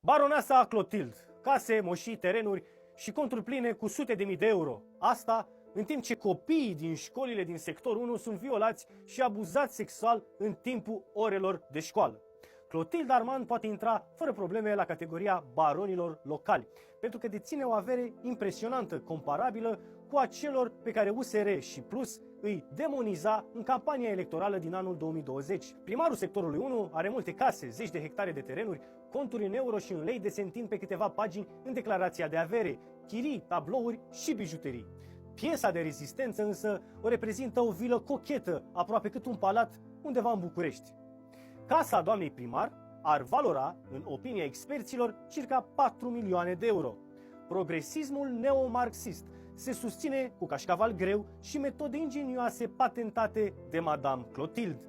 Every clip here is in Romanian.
Baroneasa Clotilde, case, moșii, terenuri și conturi pline cu sute de mii de euro. Asta în timp ce copiii din școlile din sectorul 1 sunt violați și abuzați sexual în timpul orelor de școală. Clotilde Armand poate intra fără probleme la categoria baronilor locali, pentru că deține o avere impresionantă, comparabilă cu a celor pe care USR și Plus îi demoniza în campania electorală din anul 2020. Primarul sectorului 1 are multe case, zeci de hectare de terenuri, conturi în euro și în lei de sentin pe câteva pagini în declarația de avere, chirii, tablouri și bijuterii. Piesa de rezistență însă o reprezintă o vilă cochetă, aproape cât un palat, undeva în București. Casa doamnei primar ar valora, în opinia experților, circa 4 milioane de euro. Progresismul neomarxist se susține cu cașcaval greu și metode ingenioase patentate de Madame Clotilde.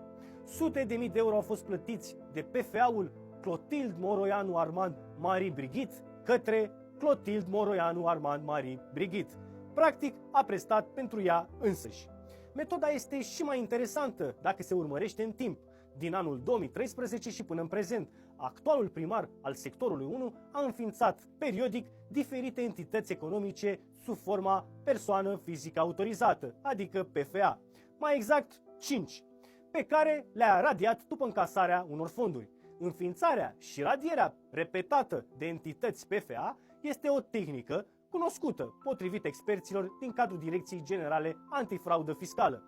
Sute de mii de euro au fost plătiți de PFA-ul Clotilde Moroianu Armand Marie Brigitte către Clotilde Moroianu Armand Marie Brigitte. Practic, a prestat pentru ea însăși. Metoda este și mai interesantă dacă se urmărește în timp. Din anul 2013 și până în prezent, actualul primar al sectorului 1 a înființat periodic diferite entități economice sub forma persoană fizică autorizată, adică PFA, mai exact 5, pe care le-a radiat după încasarea unor fonduri. Înființarea și radierea repetată de entități PFA este o tehnică cunoscută, potrivit experților din cadrul Direcției Generale Antifraudă Fiscală.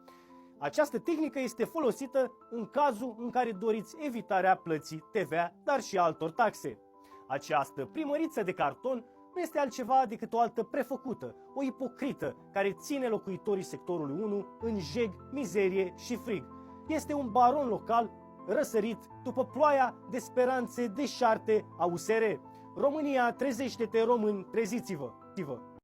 Această tehnică este folosită în cazul în care doriți evitarea plății TVA, dar și altor taxe. Această primăriță de carton nu este altceva decât o altă prefăcută, o ipocrită care ține locuitorii sectorului 1 în jeg, mizerie și frig. Este un baron local răsărit după ploaia de speranțe deșarte a USR. România, trezește-te români, treziți-vă!